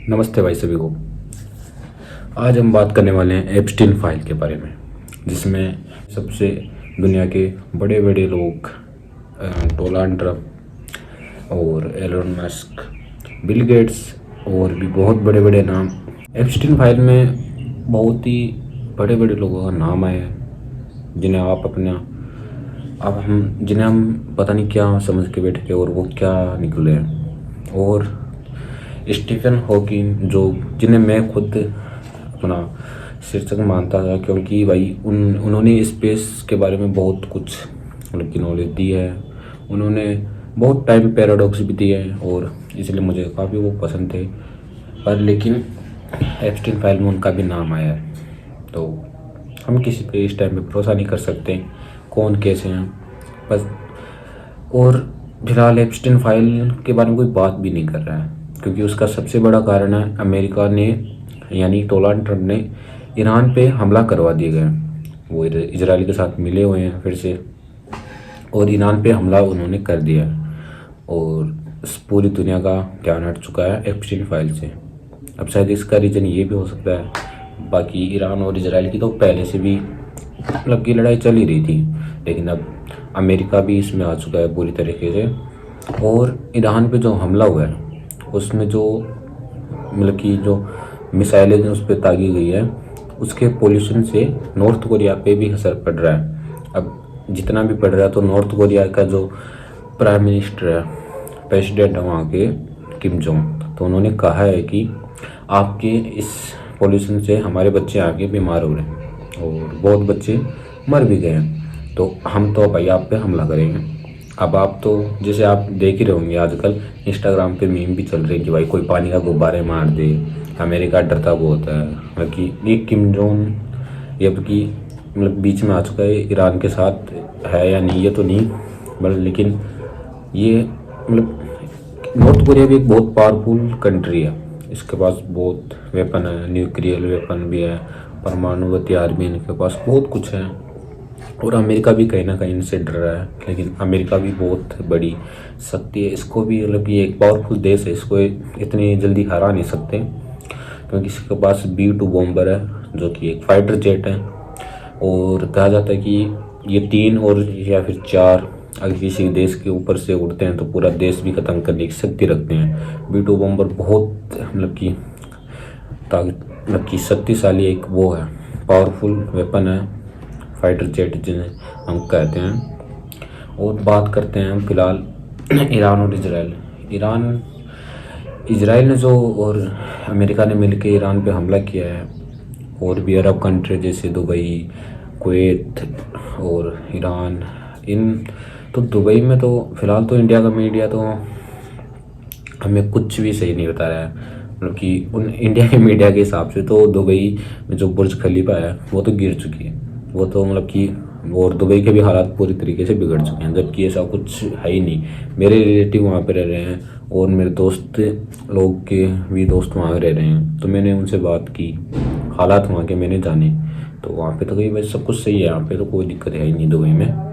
नमस्ते भाई सभी को। आज हम बात करने वाले हैं एप्स्टीन फाइल के बारे में, जिसमें सबसे दुनिया के बड़े बड़े लोग डोनाल्ड ट्रम्प और एलन मस्क, बिल गेट्स और भी बहुत बड़े बड़े नाम एप्स्टीन फाइल में बहुत ही बड़े बड़े लोगों का नाम आया है, जिन्हें हम पता नहीं क्या समझ के बैठे थे और वो क्या निकले हैं। और स्टीफन हॉकिंग, जो जिन्हें मैं खुद अपना शीर्षक मानता था, क्योंकि भाई उन्होंने स्पेस के बारे में बहुत कुछ मतलब की नॉलेज दी है। उन्होंने बहुत टाइम पैराडॉक्स भी दिए हैं और इसलिए मुझे काफ़ी वो पसंद थे। पर लेकिन एप्स्टीन फाइल में उनका भी नाम आया है, तो हम किसी पे इस टाइम पे भरोसा नहीं कर सकते कौन कैसे हैं बस। और फिलहाल एप्स्टीन फाइल के बारे में कोई बात भी नहीं कर रहा है, क्योंकि उसका सबसे बड़ा कारण है अमेरिका ने, यानी डोनाल्ड ट्रम्प ने ईरान पे हमला करवा दिए गए। वो इजराइल के साथ मिले हुए हैं फिर से, और ईरान पे हमला उन्होंने कर दिया है और पूरी दुनिया का ध्यान हट चुका है एप्स्टीन फाइल से। अब शायद इसका रीज़न ये भी हो सकता है, बाकी ईरान और इजराइल की तो पहले से भी मतलब की लड़ाई चल ही रही थी, लेकिन अब अमेरिका भी इसमें आ चुका है पूरी तरीके से। और ईरान पे जो हमला हुआ है उसमें जो मतलब कि जो मिसाइलें जो उस पर दागी गई है, उसके पोल्यूशन से नॉर्थ कोरिया पे भी असर पड़ रहा है। अब जितना भी पड़ रहा है, तो नॉर्थ कोरिया का जो प्राइम मिनिस्टर है, प्रेसिडेंट है वहाँ के, किम जोंग, तो उन्होंने कहा है कि आपके इस पोल्यूशन से हमारे बच्चे आगे बीमार हो रहे हैं और बहुत बच्चे मर भी गए हैं, तो हम तो भाई आप पे हमला करेंगे। अब आप तो जैसे आप देख ही रहे होंगे, आजकल इंस्टाग्राम पे मीम भी चल रहे हैं कि भाई कोई पानी का गुब्बारे मार दे, अमेरिका डरता बहुत है। मतलब कि ये किम जोंग ये कि मतलब बीच में आ चुका है, ईरान के साथ है या नहीं ये तो नहीं, बट लेकिन ये मतलब नॉर्थ कोरिया भी एक बहुत पावरफुल कंट्री है, इसके पास बहुत वेपन है, न्यूक्लियर वेपन भी है, परमाणु हथियार भी इनके पास बहुत कुछ है। और अमेरिका भी कहीं ना कहीं इनसे डर रहा है, लेकिन अमेरिका भी बहुत बड़ी शक्ति है, इसको भी मतलब ये एक पावरफुल देश है, इसको इतनी जल्दी हरा नहीं सकते, क्योंकि इसके पास B-2 बॉम्बर है जो कि एक फाइटर जेट है। और कहा जाता है कि ये 3 और या फिर 4 अगर किसी देश के ऊपर से उड़ते हैं तो पूरा देश भी खत्म करने की शक्ति रखते हैं। B-2 बॉम्बर बहुत मतलब कि शक्तिशाली एक वो है, पावरफुल वेपन है, फाइटर जेट जिन्हें हम कहते हैं। और बात करते हैं हम फिलहाल ईरान और इजराइल ने जो और अमेरिका ने मिलकर ईरान पे हमला किया है, और भी अरब कंट्री जैसे दुबई, कुवैत और ईरान, इन तो दुबई में तो फिलहाल तो इंडिया का मीडिया तो हमें कुछ भी सही नहीं बता रहा है। मतलब कि उन इंडिया के मीडिया के हिसाब से तो दुबई में जो बुर्ज खलीफा है वो तो गिर चुकी है, वो तो मतलब कि और दुबई के भी हालात पूरी तरीके से बिगड़ चुके हैं, जबकि ऐसा कुछ है ही नहीं। मेरे रिलेटिव वहाँ पे रह रहे हैं और मेरे दोस्त लोग के भी दोस्त वहाँ रह रहे हैं, तो मैंने उनसे बात की, हालात वहाँ के मैंने जाने, तो वहाँ पे तो कहीं वैसे सब कुछ सही है, यहाँ पे तो कोई दिक्कत है ही नहीं दुबई में।